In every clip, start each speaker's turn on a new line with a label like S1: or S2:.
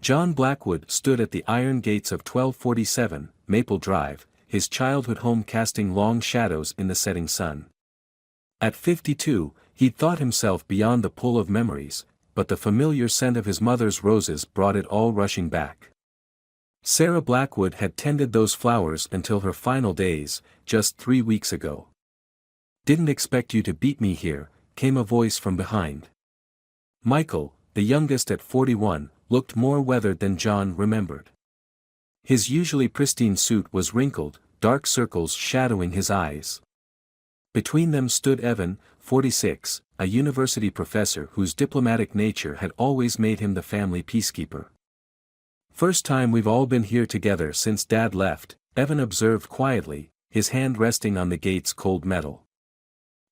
S1: John Blackwood stood at the iron gates of 1247, Maple Drive, his childhood home casting long shadows in the setting sun. At 52, he'd thought himself beyond the pull of memories, but the familiar scent of his mother's roses brought it all rushing back. Sarah Blackwood had tended those flowers until her final days, just 3 weeks ago. "Didn't expect you to beat me here," came a voice from behind. Michael, the youngest at 41, looked more weathered than John remembered. His usually pristine suit was wrinkled, dark circles shadowing his eyes. Between them stood Evan, 46, a university professor whose diplomatic nature had always made him the family peacekeeper. "First time we've all been here together since Dad left," Evan observed quietly, his hand resting on the gate's cold metal.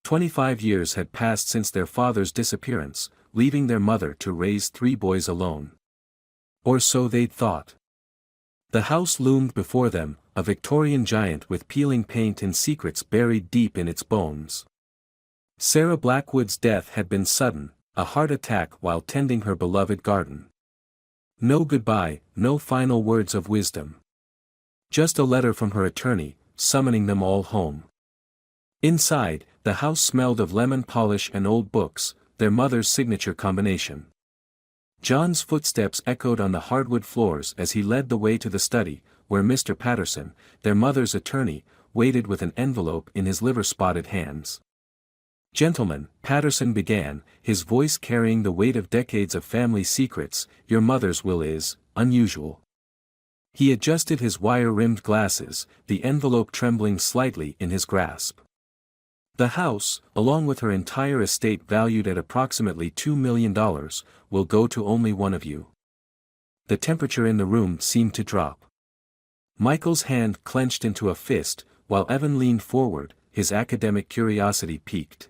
S1: 25 years had passed since their father's disappearance, leaving their mother to raise 3 boys alone. Or so they'd thought. The house loomed before them, a Victorian giant with peeling paint and secrets buried deep in its bones. Sarah Blackwood's death had been sudden, a heart attack while tending her beloved garden. No goodbye, no final words of wisdom. Just a letter from her attorney, summoning them all home. Inside, the house smelled of lemon polish and old books, their mother's signature combination. John's footsteps echoed on the hardwood floors as he led the way to the study, where Mr. Patterson, their mother's attorney, waited with an envelope in his liver-spotted hands. "Gentlemen," Patterson began, his voice carrying the weight of decades of family secrets, "your mother's will is unusual." He adjusted his wire-rimmed glasses, the envelope trembling slightly in his grasp. "The house, along with her entire estate valued at approximately $2 million, will go to only one of you." The temperature in the room seemed to drop. Michael's hand clenched into a fist, while Evan leaned forward, his academic curiosity piqued.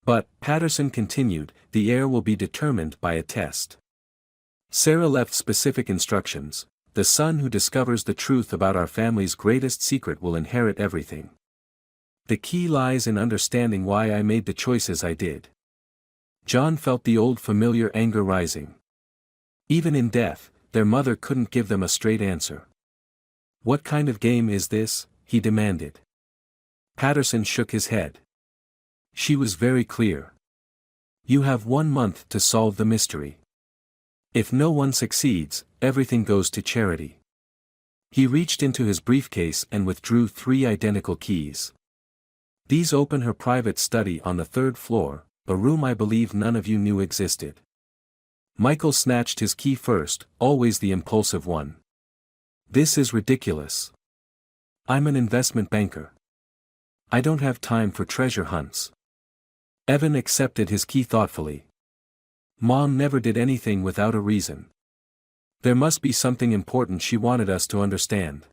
S1: "But," Patterson continued, "the heir will be determined by a test." Sarah left specific instructions: "The son who discovers the truth about our family's greatest secret will inherit everything. The key lies in understanding why I made the choices I did." John felt the old familiar anger rising. Even in death, their mother couldn't give them a straight answer. "What kind of game is this?" he demanded. Patterson shook his head. She was very clear. "You have 1 month to solve the mystery. If no one succeeds, everything goes to charity." He reached into his briefcase and withdrew 3 identical keys. "These open her private study on the 3rd floor, a room I believe none of you knew existed." Michael snatched his key first, always the impulsive one. "This is ridiculous. I'm an investment banker. I don't have time for treasure hunts." Evan accepted his key thoughtfully. "Mom never did anything without a reason. There must be something important she wanted us to understand."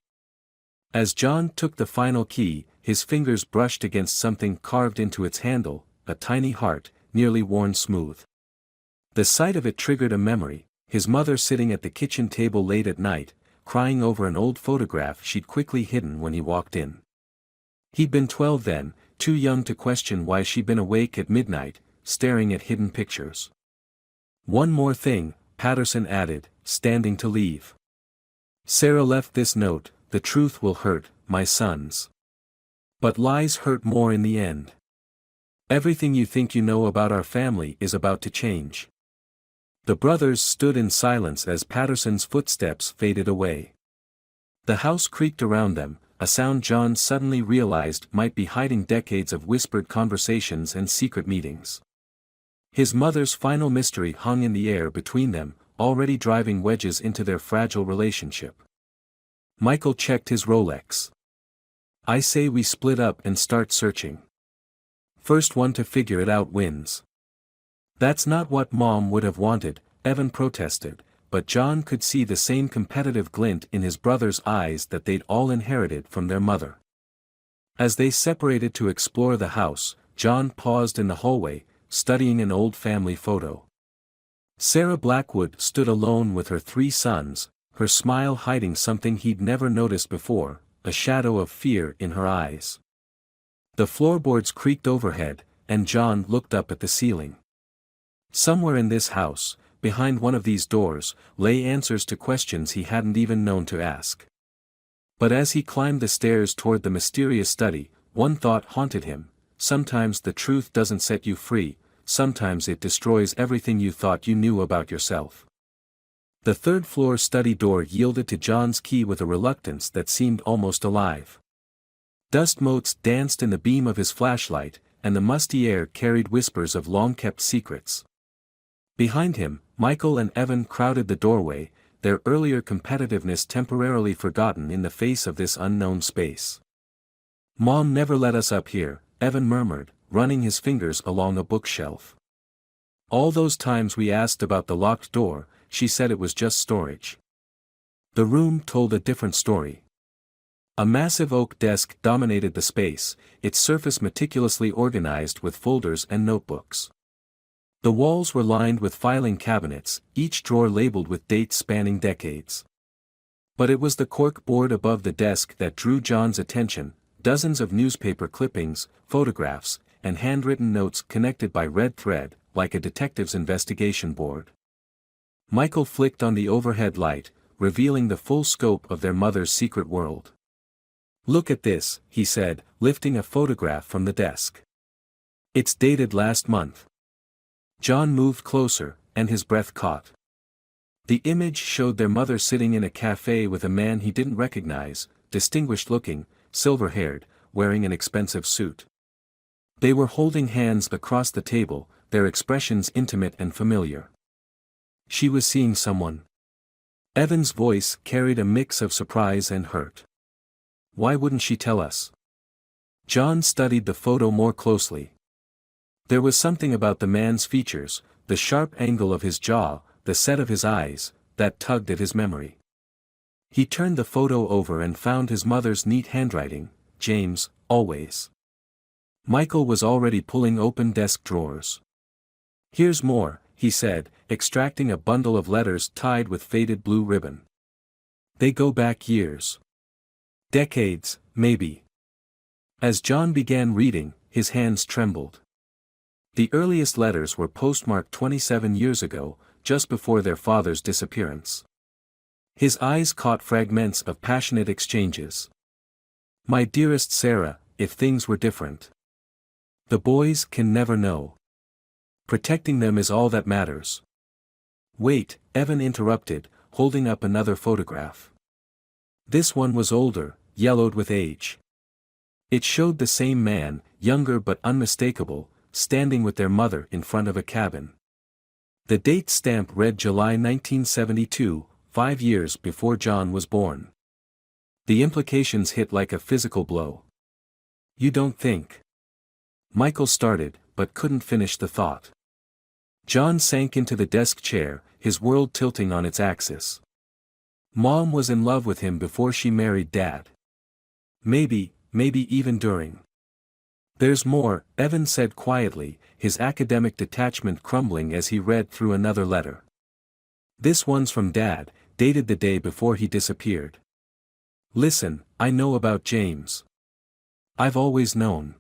S1: As John took the final key, his fingers brushed against something carved into its handle, a tiny heart, nearly worn smooth. The sight of it triggered a memory, his mother sitting at the kitchen table late at night, crying over an old photograph she'd quickly hidden when he walked in. He'd been 12 then, too young to question why she'd been awake at midnight, staring at hidden pictures. "One more thing," Patterson added, standing to leave. "Sarah left this note: 'The truth will hurt, my sons. But lies hurt more in the end. Everything you think you know about our family is about to change.'" The brothers stood in silence as Patterson's footsteps faded away. The house creaked around them, a sound John suddenly realized might be hiding decades of whispered conversations and secret meetings. His mother's final mystery hung in the air between them, already driving wedges into their fragile relationship. Michael checked his Rolex. "I say we split up and start searching. First one to figure it out wins." "That's not what Mom would have wanted," Evan protested, but John could see the same competitive glint in his brother's eyes that they'd all inherited from their mother. As they separated to explore the house, John paused in the hallway, studying an old family photo. Sarah Blackwood stood alone with her 3 sons, her smile hiding something he'd never noticed before, a shadow of fear in her eyes. The floorboards creaked overhead, and John looked up at the ceiling. Somewhere in this house, behind one of these doors, lay answers to questions he hadn't even known to ask. But as he climbed the stairs toward the mysterious study, one thought haunted him: sometimes the truth doesn't set you free, sometimes it destroys everything you thought you knew about yourself. The third-floor study door yielded to John's key with a reluctance that seemed almost alive. Dust motes danced in the beam of his flashlight, and the musty air carried whispers of long-kept secrets. Behind him, Michael and Evan crowded the doorway, their earlier competitiveness temporarily forgotten in the face of this unknown space. "Mom never let us up here," Evan murmured, running his fingers along a bookshelf. "All those times we asked about the locked door, she said it was just storage." The room told a different story. A massive oak desk dominated the space, its surface meticulously organized with folders and notebooks. The walls were lined with filing cabinets, each drawer labeled with dates spanning decades. But it was the cork board above the desk that drew John's attention: dozens of newspaper clippings, photographs, and handwritten notes connected by red thread, like a detective's investigation board. Michael flicked on the overhead light, revealing the full scope of their mother's secret world. "Look at this," he said, lifting a photograph from the desk. "It's dated last month." John moved closer, and his breath caught. The image showed their mother sitting in a cafe with a man he didn't recognize, distinguished-looking, silver-haired, wearing an expensive suit. They were holding hands across the table, their expressions intimate and familiar. She was seeing someone. Evan's voice carried a mix of surprise and hurt. "Why wouldn't she tell us?" John studied the photo more closely. There was something about the man's features, the sharp angle of his jaw, the set of his eyes, that tugged at his memory. He turned the photo over and found his mother's neat handwriting: "James, always." Michael was already pulling open desk drawers. "Here's more," he said, extracting a bundle of letters tied with faded blue ribbon. "They go back years. Decades, maybe." As John began reading, his hands trembled. The earliest letters were postmarked 27 years ago, just before their father's disappearance. His eyes caught fragments of passionate exchanges. "My dearest Sarah, if things were different. The boys can never know. Protecting them is all that matters." "Wait," Evan interrupted, holding up another photograph. This one was older, yellowed with age. It showed the same man, younger but unmistakable, standing with their mother in front of a cabin. The date stamp read July 1972, 5 years before John was born. The implications hit like a physical blow. "You don't think?" Michael started, but couldn't finish the thought. John sank into the desk chair, his world tilting on its axis. "Mom was in love with him before she married Dad. Maybe even during." "There's more," Evan said quietly, his academic detachment crumbling as he read through another letter. "This one's from Dad, dated the day before he disappeared. Listen, I know about James. I've always known.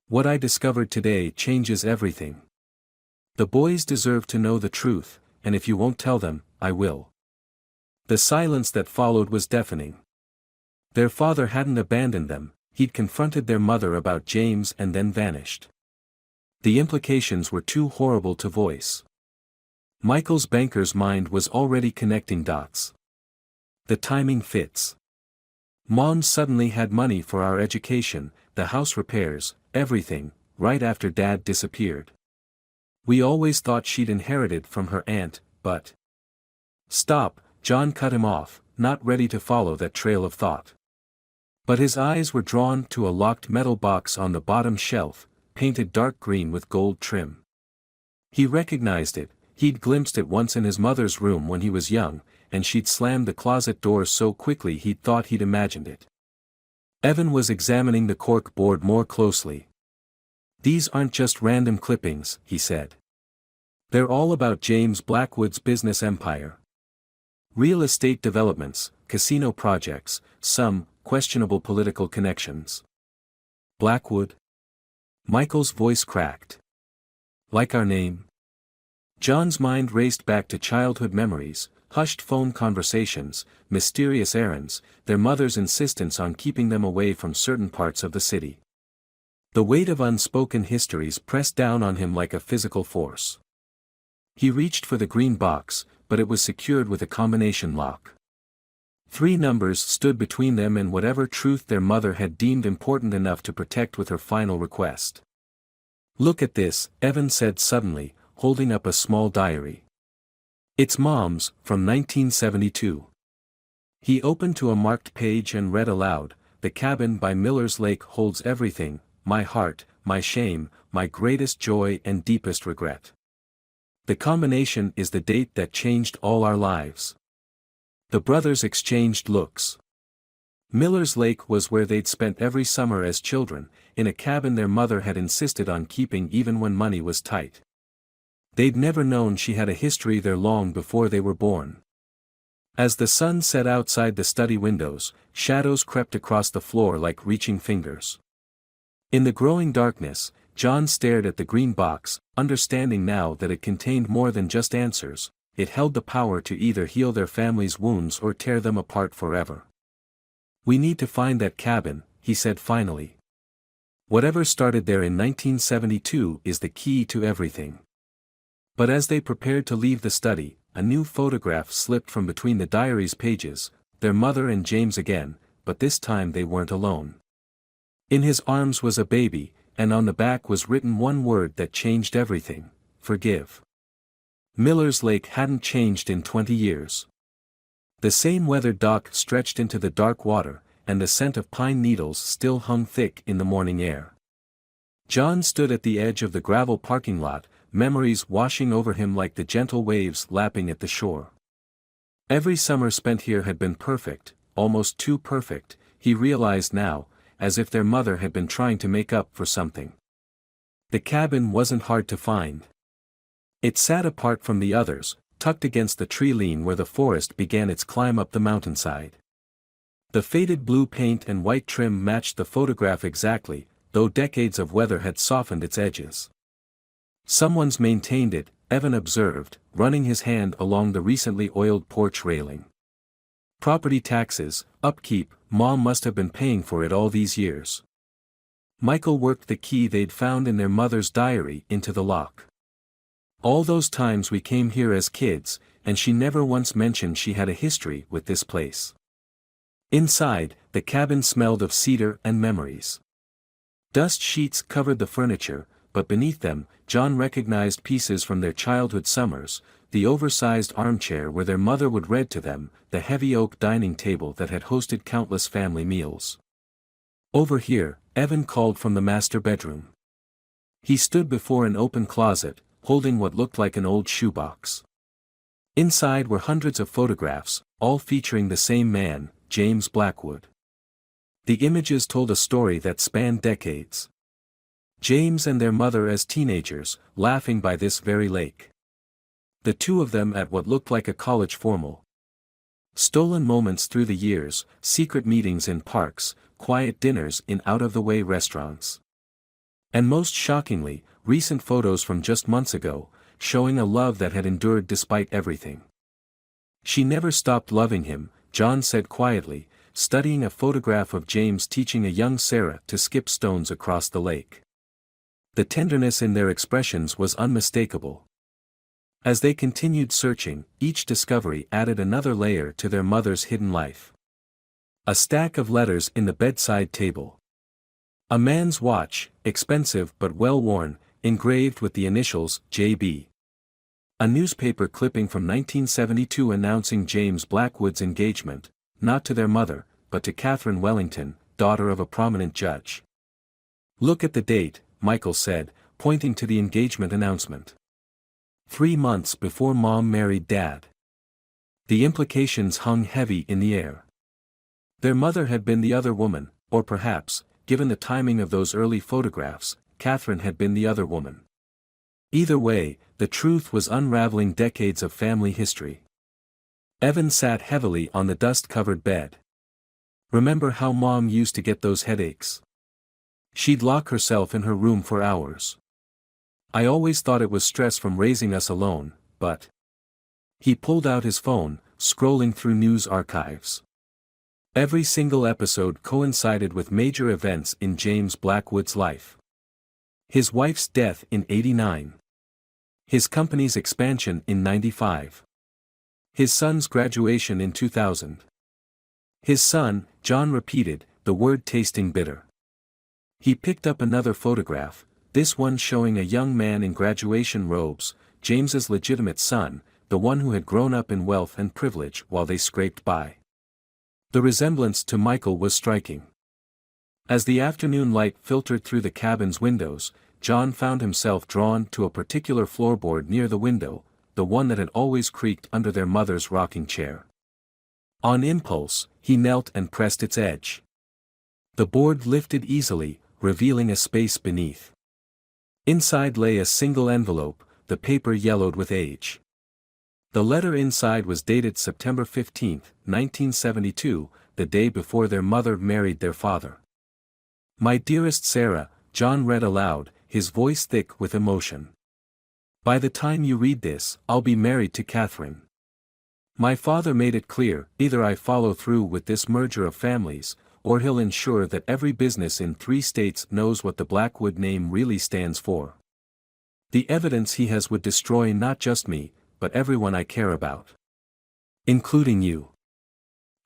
S1: What I discovered today changes everything. The boys deserve to know the truth, and if you won't tell them, I will." The silence that followed was deafening. Their father hadn't abandoned them, he'd confronted their mother about James and then vanished. The implications were too horrible to voice. Michael's banker's mind was already connecting dots. The timing fits. Mom suddenly had money for our education, the house repairs, everything, right after Dad disappeared. We always thought she'd inherited from her aunt, but... "Stop," John cut him off, not ready to follow that trail of thought. But his eyes were drawn to a locked metal box on the bottom shelf, painted dark green with gold trim. He recognized it. He'd glimpsed it once in his mother's room when he was young, and she'd slammed the closet doors so quickly he'd thought he'd imagined it. Evan was examining the cork board more closely. "These aren't just random clippings," he said. "They're all about James Blackwood's business empire. Real estate developments, casino projects, some questionable political connections." "Blackwood?" Michael's voice cracked. "Like our name?" John's mind raced back to childhood memories, hushed phone conversations, mysterious errands, their mother's insistence on keeping them away from certain parts of the city. The weight of unspoken histories pressed down on him like a physical force. He reached for the green box, but it was secured with a combination lock. 3 numbers stood between them and whatever truth their mother had deemed important enough to protect with her final request. "Look at this," Evan said suddenly, holding up a small diary. "It's Mom's, from 1972. He opened to a marked page and read aloud, "The cabin by Miller's Lake holds everything, my heart, my shame, my greatest joy and deepest regret. The combination is the date that changed all our lives." The brothers exchanged looks. Miller's Lake was where they'd spent every summer as children, in a cabin their mother had insisted on keeping even when money was tight. They'd never known she had a history there long before they were born. As the sun set outside the study windows, shadows crept across the floor like reaching fingers. In the growing darkness, John stared at the green box, understanding now that it contained more than just answers. It held the power to either heal their family's wounds or tear them apart forever. "We need to find that cabin," he said finally. "Whatever started there in 1972 is the key to everything." But as they prepared to leave the study, a new photograph slipped from between the diary's pages, their mother and James again, but this time they weren't alone. In his arms was a baby, and on the back was written one word that changed everything: forgive. Miller's Lake hadn't changed in 20 years. The same weathered dock stretched into the dark water, and the scent of pine needles still hung thick in the morning air. John stood at the edge of the gravel parking lot, memories washing over him like the gentle waves lapping at the shore. Every summer spent here had been perfect, almost too perfect, he realized now, as if their mother had been trying to make up for something. The cabin wasn't hard to find. It sat apart from the others, tucked against the tree line where the forest began its climb up the mountainside. The faded blue paint and white trim matched the photograph exactly, though decades of weather had softened its edges. "Someone's maintained it," Evan observed, running his hand along the recently oiled porch railing. "Property taxes, upkeep, Mom must have been paying for it all these years." Michael worked the key they'd found in their mother's diary into the lock. "All those times we came here as kids, and she never once mentioned she had a history with this place." Inside, the cabin smelled of cedar and memories. Dust sheets covered the furniture, but beneath them, John recognized pieces from their childhood summers: the oversized armchair where their mother would read to them, the heavy oak dining table that had hosted countless family meals. "Over here," Evan called from the master bedroom. He stood before an open closet, holding what looked like an old shoebox. Inside were hundreds of photographs, all featuring the same man, James Blackwood. The images told a story that spanned decades. James and their mother as teenagers, laughing by this very lake. The two of them at what looked like a college formal. Stolen moments through the years, secret meetings in parks, quiet dinners in out-of-the-way restaurants. And most shockingly, recent photos from just months ago, showing a love that had endured despite everything. "She never stopped loving him," John said quietly, studying a photograph of James teaching a young Sarah to skip stones across the lake. The tenderness in their expressions was unmistakable. As they continued searching, each discovery added another layer to their mother's hidden life. A stack of letters in the bedside table. A man's watch, expensive but well-worn, engraved with the initials, J.B. A newspaper clipping from 1972 announcing James Blackwood's engagement, not to their mother, but to Catherine Wellington, daughter of a prominent judge. "Look at the date," Michael said, pointing to the engagement announcement. 3 months before Mom married Dad. The implications hung heavy in the air. Their mother had been the other woman, or perhaps, given the timing of those early photographs, Catherine had been the other woman. Either way, the truth was unraveling decades of family history. Evan sat heavily on the dust-covered bed. "Remember how Mom used to get those headaches? She'd lock herself in her room for hours. I always thought it was stress from raising us alone, but... He pulled out his phone, scrolling through news archives. Every single episode coincided with major events in James Blackwood's life. His wife's death in '89. His company's expansion in '95. His son's graduation in 2000. His son, John, repeated, the word tasting bitter. He picked up another photograph, this one showing a young man in graduation robes, James's legitimate son, the one who had grown up in wealth and privilege while they scraped by. The resemblance to Michael was striking. As the afternoon light filtered through the cabin's windows, John found himself drawn to a particular floorboard near the window, the one that had always creaked under their mother's rocking chair. On impulse, he knelt and pressed its edge. The board lifted easily, revealing a space beneath. Inside lay a single envelope, the paper yellowed with age. The letter inside was dated September 15, 1972, the day before their mother married their father. My dearest Sarah, John read aloud, his voice thick with emotion. By the time you read this, I'll be married to Catherine. My father made it clear, either I follow through with this merger of families, or he'll ensure that every business in 3 states knows what the Blackwood name really stands for. The evidence he has would destroy not just me, but everyone I care about. Including you.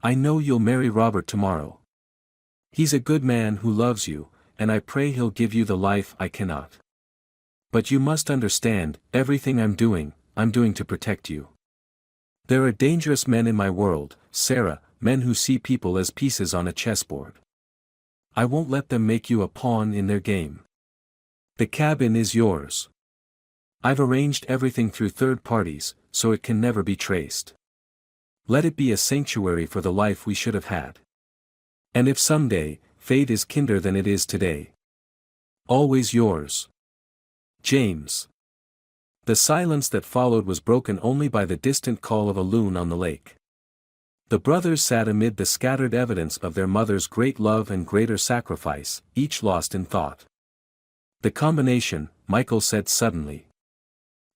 S1: I know you'll marry Robert tomorrow. He's a good man who loves you, and I pray he'll give you the life I cannot. But you must understand, everything I'm doing to protect you. There are dangerous men in my world, Sarah, men who see people as pieces on a chessboard. I won't let them make you a pawn in their game. The cabin is yours. I've arranged everything through third parties, so it can never be traced. Let it be a sanctuary for the life we should have had. And if someday, fate is kinder than it is today. Always yours. James. The silence that followed was broken only by the distant call of a loon on the lake. The brothers sat amid the scattered evidence of their mother's great love and greater sacrifice, each lost in thought. The combination, Michael said suddenly.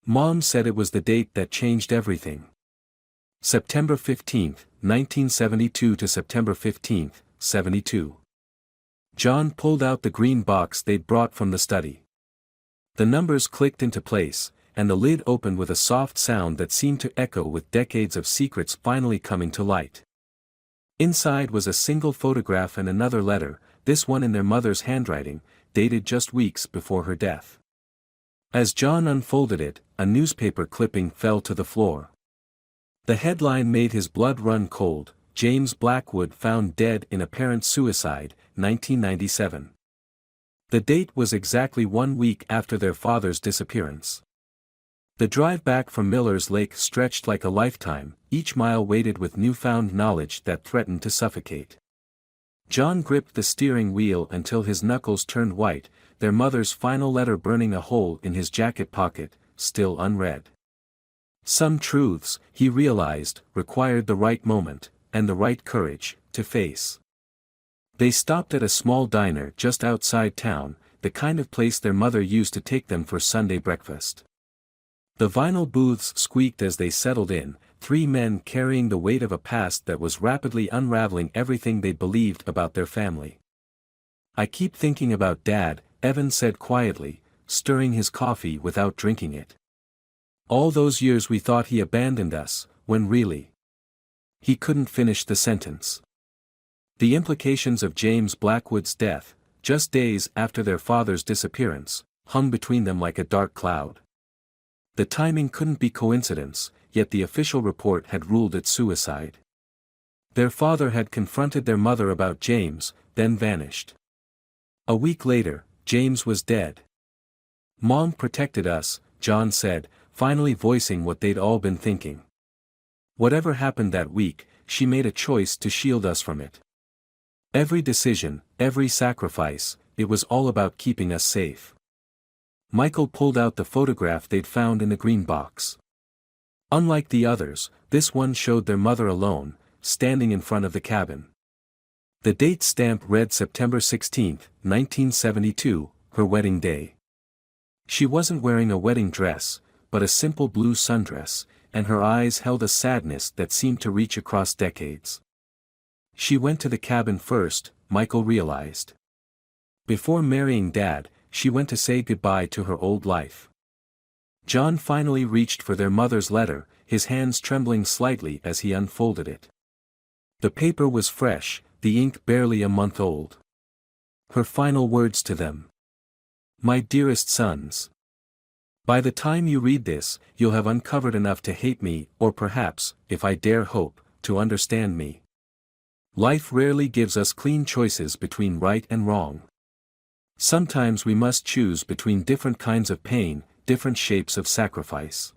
S1: Mom said it was the date that changed everything. September 15, 1972 to September 15, 72. John pulled out the green box they'd brought from the study. The numbers clicked into place, and the lid opened with a soft sound that seemed to echo with decades of secrets finally coming to light. Inside was a single photograph and another letter, this one in their mother's handwriting, dated just weeks before her death. As John unfolded it, a newspaper clipping fell to the floor. The headline made his blood run cold, James Blackwood found dead in apparent suicide, 1997. The date was exactly 1 week after their father's disappearance. The drive back from Miller's Lake stretched like a lifetime, each mile weighted with newfound knowledge that threatened to suffocate. John gripped the steering wheel until his knuckles turned white, their mother's final letter burning a hole in his jacket pocket, still unread. Some truths, he realized, required the right moment, and the right courage, to face. They stopped at a small diner just outside town, the kind of place their mother used to take them for Sunday breakfast. The vinyl booths squeaked as they settled in, 3 men carrying the weight of a past that was rapidly unraveling everything they believed about their family. I keep thinking about Dad, Evan said quietly, stirring his coffee without drinking it. All those years we thought he abandoned us, when really. He couldn't finish the sentence. The implications of James Blackwood's death, just days after their father's disappearance, hung between them like a dark cloud. The timing couldn't be coincidence, yet the official report had ruled it suicide. Their father had confronted their mother about James, then vanished. A week later, James was dead. Mom protected us, John said, finally voicing what they'd all been thinking. Whatever happened that week, she made a choice to shield us from it. Every decision, every sacrifice, it was all about keeping us safe. Michael pulled out the photograph they'd found in the green box. Unlike the others, this one showed their mother alone, standing in front of the cabin. The date stamp read September 16, 1972, her wedding day. She wasn't wearing a wedding dress, but a simple blue sundress, and her eyes held a sadness that seemed to reach across decades. She went to the cabin first, Michael realized. Before marrying Dad, she went to say goodbye to her old life. John finally reached for their mother's letter, his hands trembling slightly as he unfolded it. The paper was fresh, the ink barely a month old. Her final words to them. My dearest sons. By the time you read this, you'll have uncovered enough to hate me, or perhaps, if I dare hope, to understand me. Life rarely gives us clean choices between right and wrong. Sometimes we must choose between different kinds of pain, different shapes of sacrifice.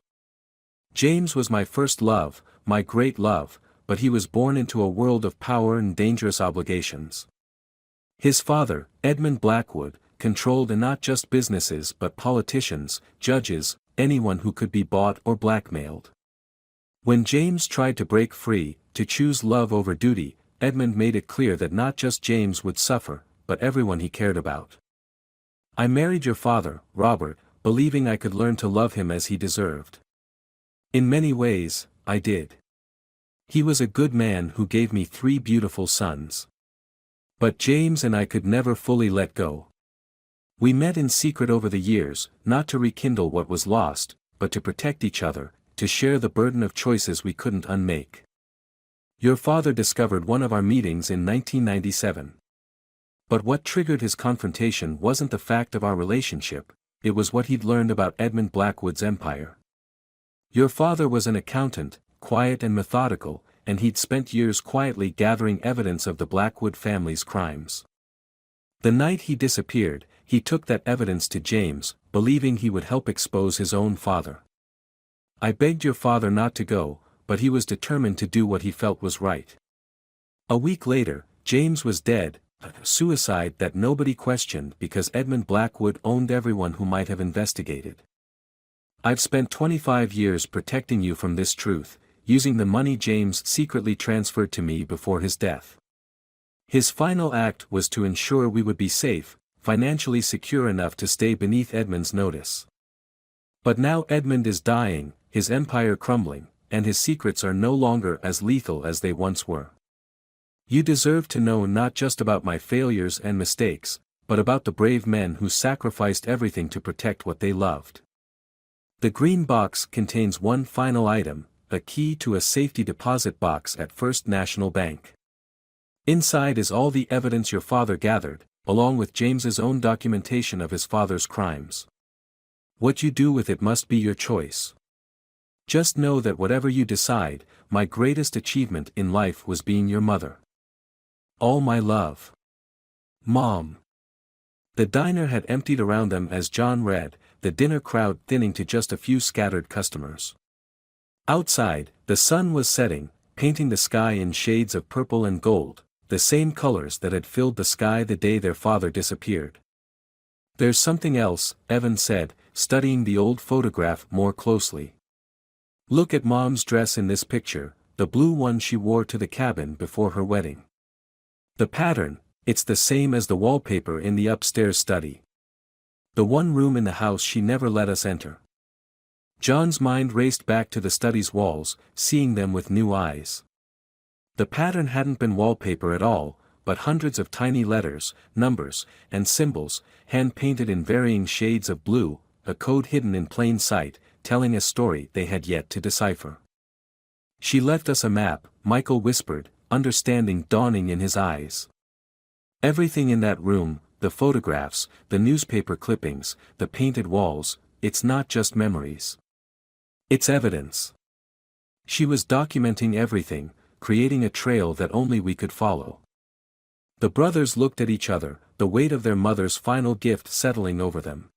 S1: James was my first love, my great love, but he was born into a world of power and dangerous obligations. His father, Edmund Blackwood, controlled not just businesses but politicians, judges, anyone who could be bought or blackmailed. When James tried to break free, to choose love over duty, Edmund made it clear that not just James would suffer, but everyone he cared about. I married your father, Robert, believing I could learn to love him as he deserved. In many ways, I did. He was a good man who gave me 3 beautiful sons. But James and I could never fully let go. We met in secret over the years, not to rekindle what was lost, but to protect each other, to share the burden of choices we couldn't unmake. Your father discovered one of our meetings in 1997. But what triggered his confrontation wasn't the fact of our relationship, it was what he'd learned about Edmund Blackwood's empire. Your father was an accountant, quiet and methodical, and he'd spent years quietly gathering evidence of the Blackwood family's crimes. The night he disappeared, he took that evidence to James, believing he would help expose his own father. I begged your father not to go, but he was determined to do what he felt was right. A week later, James was dead, a suicide that nobody questioned because Edmund Blackwood owned everyone who might have investigated. I've spent 25 years protecting you from this truth, using the money James secretly transferred to me before his death. His final act was to ensure we would be safe, financially secure enough to stay beneath Edmund's notice. But now Edmund is dying, his empire crumbling, and his secrets are no longer as lethal as they once were. You deserve to know not just about my failures and mistakes, but about the brave men who sacrificed everything to protect what they loved. The green box contains one final item, a key to a safety deposit box at First National Bank. Inside is all the evidence your father gathered, along with James's own documentation of his father's crimes. What you do with it must be your choice. Just know that whatever you decide, my greatest achievement in life was being your mother. All my love. Mom. The diner had emptied around them as John read, the dinner crowd thinning to just a few scattered customers. Outside, the sun was setting, painting the sky in shades of purple and gold, the same colors that had filled the sky the day their father disappeared. There's something else, Evan said, studying the old photograph more closely. Look at Mom's dress in this picture, the blue one she wore to the cabin before her wedding. The pattern, it's the same as the wallpaper in the upstairs study. The one room in the house she never let us enter. John's mind raced back to the study's walls, seeing them with new eyes. The pattern hadn't been wallpaper at all, but hundreds of tiny letters, numbers, and symbols, hand-painted in varying shades of blue, a code hidden in plain sight, telling a story they had yet to decipher. She left us a map, Michael whispered, understanding dawning in his eyes. Everything in that room, the photographs, the newspaper clippings, the painted walls, it's not just memories. It's evidence. She was documenting everything, creating a trail that only we could follow. The brothers looked at each other, the weight of their mother's final gift settling over them.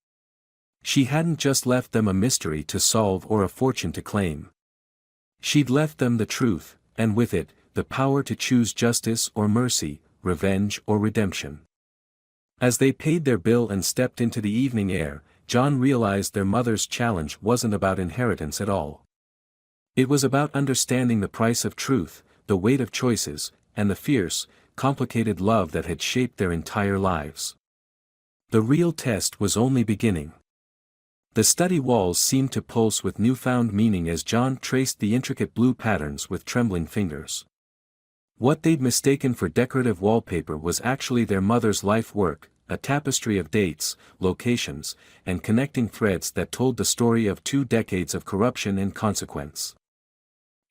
S1: She hadn't just left them a mystery to solve or a fortune to claim. She'd left them the truth, and with it, the power to choose justice or mercy, revenge or redemption. As they paid their bill and stepped into the evening air, John realized their mother's challenge wasn't about inheritance at all. It was about understanding the price of truth, the weight of choices, and the fierce, complicated love that had shaped their entire lives. The real test was only beginning. The study walls seemed to pulse with newfound meaning as John traced the intricate blue patterns with trembling fingers. What they'd mistaken for decorative wallpaper was actually their mother's life work, a tapestry of dates, locations, and connecting threads that told the story of 2 decades of corruption and consequence.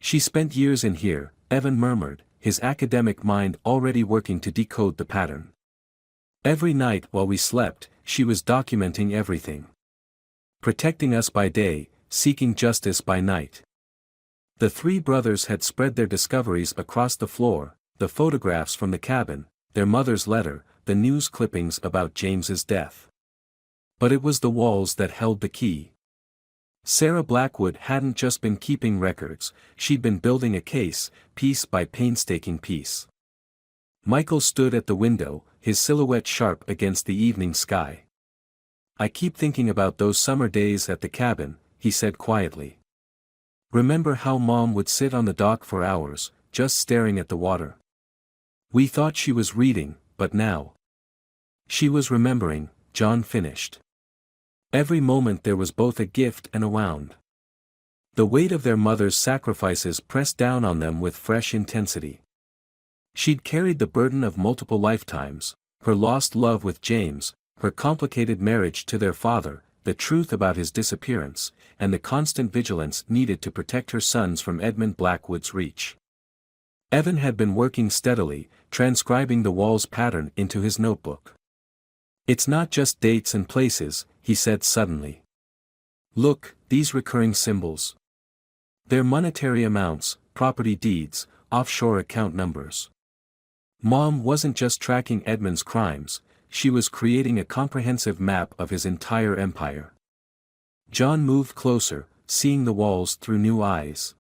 S1: "She spent years in here," Evan murmured, his academic mind already working to decode the pattern. "Every night while we slept, she was documenting everything. Protecting us by day, seeking justice by night." The 3 brothers had spread their discoveries across the floor, the photographs from the cabin, their mother's letter, the news clippings about James's death. But it was the walls that held the key. Sarah Blackwood hadn't just been keeping records, she'd been building a case, piece by painstaking piece. Michael stood at the window, his silhouette sharp against the evening sky. "I keep thinking about those summer days at the cabin," he said quietly. "Remember how Mom would sit on the dock for hours, just staring at the water? We thought she was reading, but now she was remembering," John finished. Every moment there was both a gift and a wound. The weight of their mother's sacrifices pressed down on them with fresh intensity. She'd carried the burden of multiple lifetimes, her lost love with James, her complicated marriage to their father, the truth about his disappearance, and the constant vigilance needed to protect her sons from Edmund Blackwood's reach. Evan had been working steadily, transcribing the wall's pattern into his notebook. "It's not just dates and places," he said suddenly. "Look, these recurring symbols. They're monetary amounts, property deeds, offshore account numbers. Mom wasn't just tracking Edmund's crimes, she was creating a comprehensive map of his entire empire." John moved closer, seeing the walls through new eyes.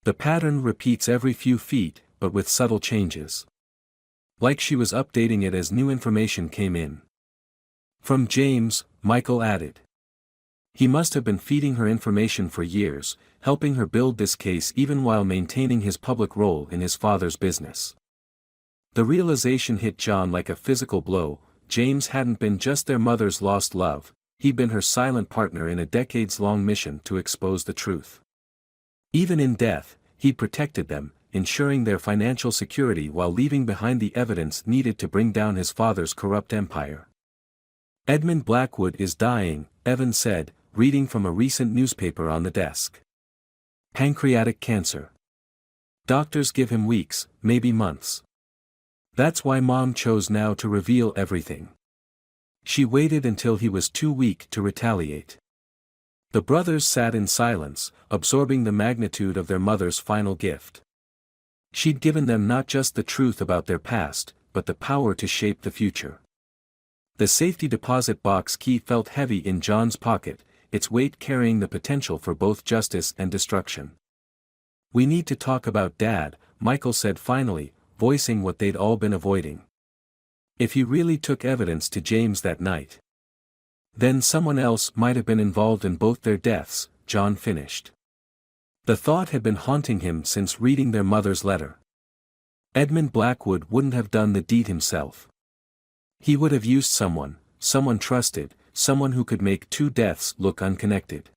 S1: "The pattern repeats every few feet, but with subtle changes. Like she was updating it as new information came in." "From James," Michael added. "He must have been feeding her information for years, helping her build this case even while maintaining his public role in his father's business." The realization hit John like a physical blow. James hadn't been just their mother's lost love, he'd been her silent partner in a decades-long mission to expose the truth. Even in death, he protected them, ensuring their financial security while leaving behind the evidence needed to bring down his father's corrupt empire. "Edmund Blackwood is dying," Evan said, reading from a recent newspaper on the desk. "Pancreatic cancer. Doctors give him weeks, maybe months. That's why Mom chose now to reveal everything. She waited until he was too weak to retaliate." The brothers sat in silence, absorbing the magnitude of their mother's final gift. She'd given them not just the truth about their past, but the power to shape the future. The safety deposit box key felt heavy in John's pocket, its weight carrying the potential for both justice and destruction. "We need to talk about Dad," Michael said finally, voicing what they'd all been avoiding. "If he really took evidence to James that night, then someone else might have been involved in both their deaths," John finished. The thought had been haunting him since reading their mother's letter. Edmund Blackwood wouldn't have done the deed himself. He would have used someone trusted, someone who could make 2 deaths look unconnected.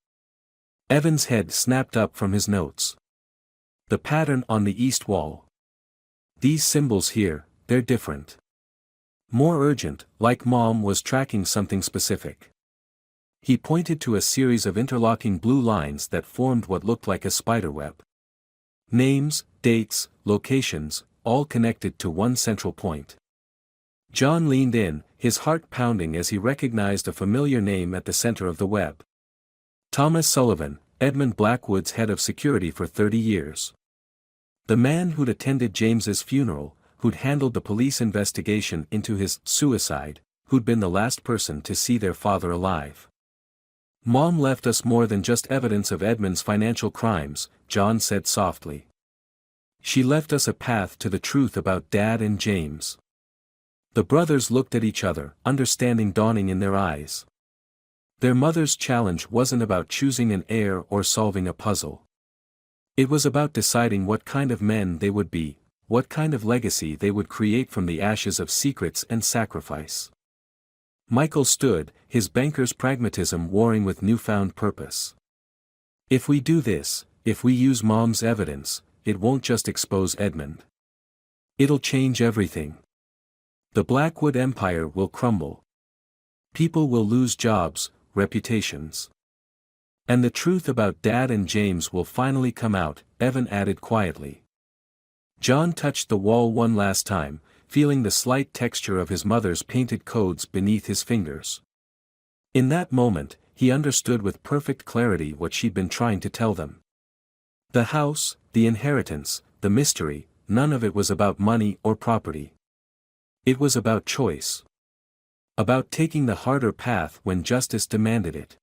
S1: Evan's head snapped up from his notes. "The pattern on the east wall. These symbols here, they're different. More urgent, like Mom was tracking something specific." He pointed to a series of interlocking blue lines that formed what looked like a spiderweb. Names, dates, locations, all connected to one central point. John leaned in, his heart pounding as he recognized a familiar name at the center of the web. Thomas Sullivan, Edmund Blackwood's head of security for 30 years. The man who'd attended James's funeral, who'd handled the police investigation into his suicide, who'd been the last person to see their father alive. "Mom left us more than just evidence of Edmund's financial crimes," John said softly. "She left us a path to the truth about Dad and James." The brothers looked at each other, understanding dawning in their eyes. Their mother's challenge wasn't about choosing an heir or solving a puzzle. It was about deciding what kind of men they would be, what kind of legacy they would create from the ashes of secrets and sacrifice. Michael stood, his banker's pragmatism warring with newfound purpose. If we do this, if we use Mom's evidence, it won't just expose Edmund. It'll change everything. The Blackwood Empire will crumble. People will lose jobs, reputations. And the truth about Dad and James will finally come out, Evan added quietly. John touched the wall one last time, feeling the slight texture of his mother's painted codes beneath his fingers. In that moment, he understood with perfect clarity what she'd been trying to tell them. The house, the inheritance, the mystery, none of it was about money or property. It was about choice. About taking the harder path when justice demanded it.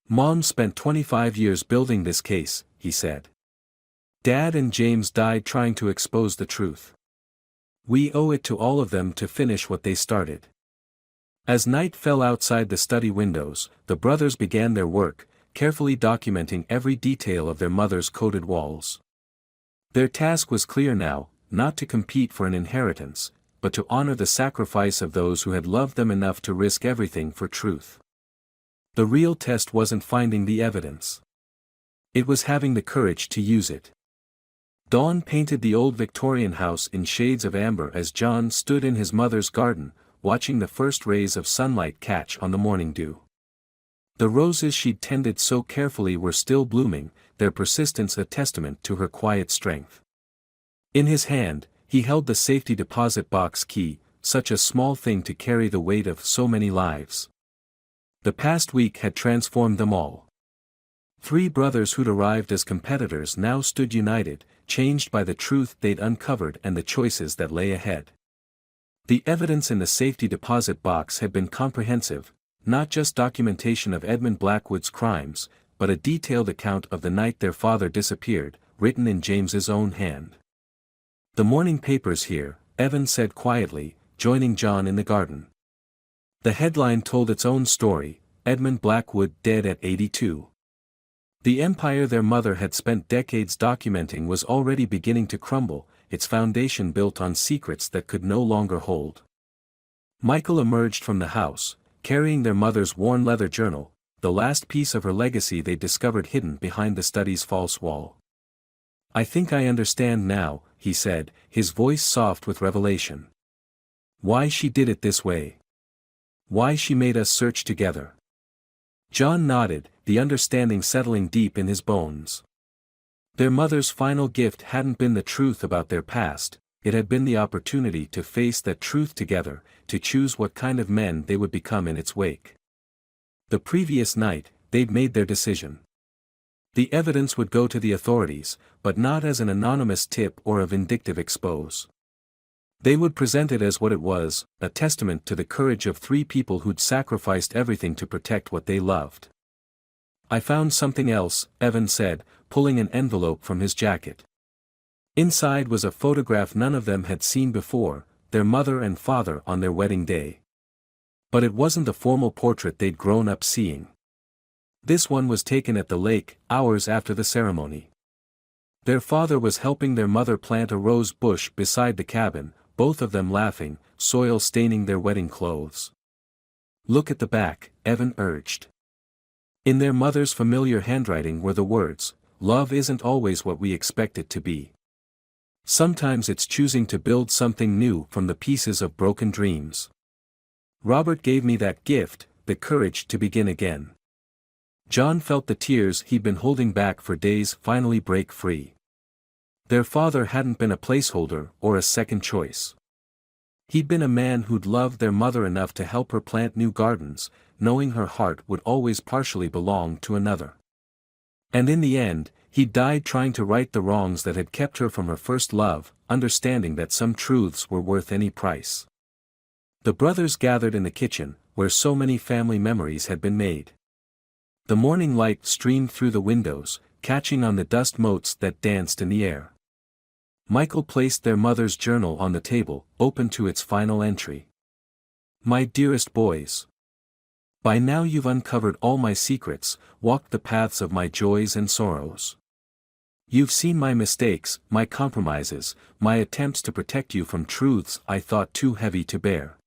S1: Mom spent 25 years building this case, he said. Dad and James died trying to expose the truth. We owe it to all of them to finish what they started. As night fell outside the study windows, the brothers began their work, carefully documenting every detail of their mother's coded walls. Their task was clear now, not to compete for an inheritance, but to honor the sacrifice of those who had loved them enough to risk everything for truth. The real test wasn't finding the evidence. It was having the courage to use it. Dawn painted the old Victorian house in shades of amber as John stood in his mother's garden, watching the first rays of sunlight catch on the morning dew. The roses she'd tended so carefully were still blooming, their persistence a testament to her quiet strength. In his hand, he held the safety deposit box key, such a small thing to carry the weight of so many lives. The past week had transformed them all. 3 brothers who'd arrived as competitors now stood united, changed by the truth they'd uncovered and the choices that lay ahead. The evidence in the safety deposit box had been comprehensive, not just documentation of Edmund Blackwood's crimes, but a detailed account of the night their father disappeared, written in James's own hand. The morning paper's here, Evan said quietly, joining John in the garden. The headline told its own story, Edmund Blackwood dead at 82. The empire their mother had spent decades documenting was already beginning to crumble, its foundation built on secrets that could no longer hold. Michael emerged from the house, carrying their mother's worn leather journal, the last piece of her legacy they discovered hidden behind the study's false wall. I think I understand now, he said, his voice soft with revelation. Why she did it this way. Why she made us search together. John nodded, the understanding settling deep in his bones. Their mother's final gift hadn't been the truth about their past, it had been the opportunity to face that truth together, to choose what kind of men they would become in its wake. The previous night, they'd made their decision. The evidence would go to the authorities, but not as an anonymous tip or a vindictive expose. They would present it as what it was, a testament to the courage of 3 people who'd sacrificed everything to protect what they loved. I found something else, Evan said, pulling an envelope from his jacket. Inside was a photograph none of them had seen before, their mother and father on their wedding day. But it wasn't the formal portrait they'd grown up seeing. This one was taken at the lake, hours after the ceremony. Their father was helping their mother plant a rose bush beside the cabin, both of them laughing, soil staining their wedding clothes. Look at the back, Evan urged. In their mother's familiar handwriting were the words, love isn't always what we expect it to be. Sometimes it's choosing to build something new from the pieces of broken dreams. Robert gave me that gift, the courage to begin again. John felt the tears he'd been holding back for days finally break free. Their father hadn't been a placeholder or a second choice. He'd been a man who'd loved their mother enough to help her plant new gardens, knowing her heart would always partially belong to another. And in the end, he'd died trying to right the wrongs that had kept her from her first love, understanding that some truths were worth any price. The brothers gathered in the kitchen, where so many family memories had been made. The morning light streamed through the windows, catching on the dust motes that danced in the air. Michael placed their mother's journal on the table, open to its final entry. My dearest boys. By now you've uncovered all my secrets, walked the paths of my joys and sorrows. You've seen my mistakes, my compromises, my attempts to protect you from truths I thought too heavy to bear.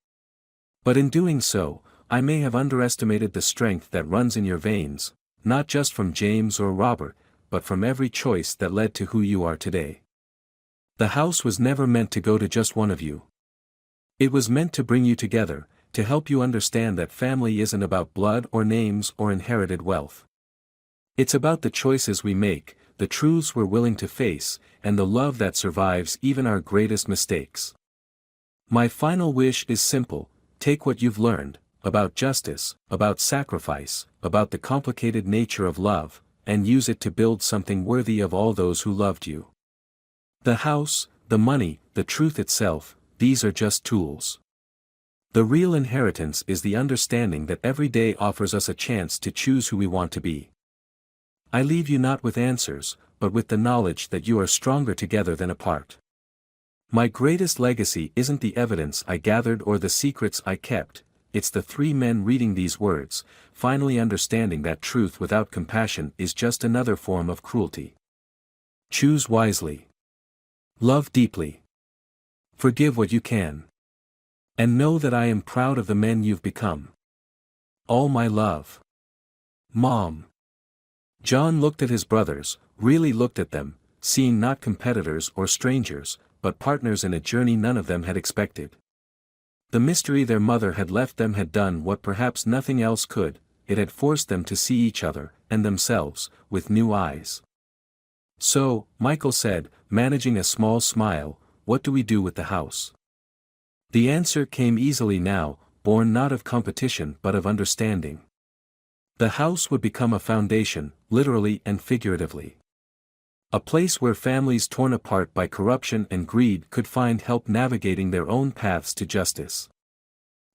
S1: But in doing so, I may have underestimated the strength that runs in your veins, not just from James or Robert, but from every choice that led to who you are today. The house was never meant to go to just one of you. It was meant to bring you together, to help you understand that family isn't about blood or names or inherited wealth. It's about the choices we make, the truths we're willing to face, and the love that survives even our greatest mistakes. My final wish is simple: take what you've learned, about justice, about sacrifice, about the complicated nature of love, and use it to build something worthy of all those who loved you. The house, the money, the truth itself, these are just tools. The real inheritance is the understanding that every day offers us a chance to choose who we want to be. I leave you not with answers, but with the knowledge that you are stronger together than apart. My greatest legacy isn't the evidence I gathered or the secrets I kept, it's the 3 men reading these words, finally understanding that truth without compassion is just another form of cruelty. Choose wisely. Love deeply. Forgive what you can. And know that I am proud of the men you've become. All my love. Mom. John looked at his brothers, really looked at them, seeing not competitors or strangers, but partners in a journey none of them had expected. The mystery their mother had left them had done what perhaps nothing else could, it had forced them to see each other, and themselves, with new eyes. So, Michael said, managing a small smile, what do we do with the house? The answer came easily now, born not of competition but of understanding. The house would become a foundation, literally and figuratively. A place where families torn apart by corruption and greed could find help navigating their own paths to justice.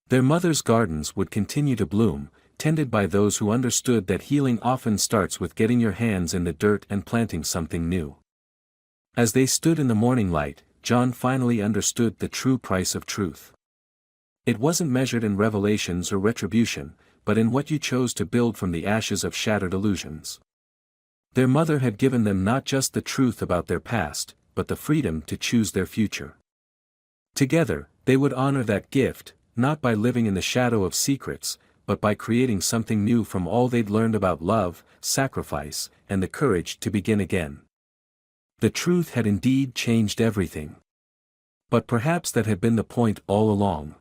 S1: Their mother's gardens would continue to bloom, tended by those who understood that healing often starts with getting your hands in the dirt and planting something new. As they stood in the morning light, John finally understood the true price of truth. It wasn't measured in revelations or retribution, but in what you chose to build from the ashes of shattered illusions. Their mother had given them not just the truth about their past, but the freedom to choose their future. Together, they would honor that gift, not by living in the shadow of secrets, but by creating something new from all they'd learned about love, sacrifice, and the courage to begin again. The truth had indeed changed everything. But perhaps that had been the point all along.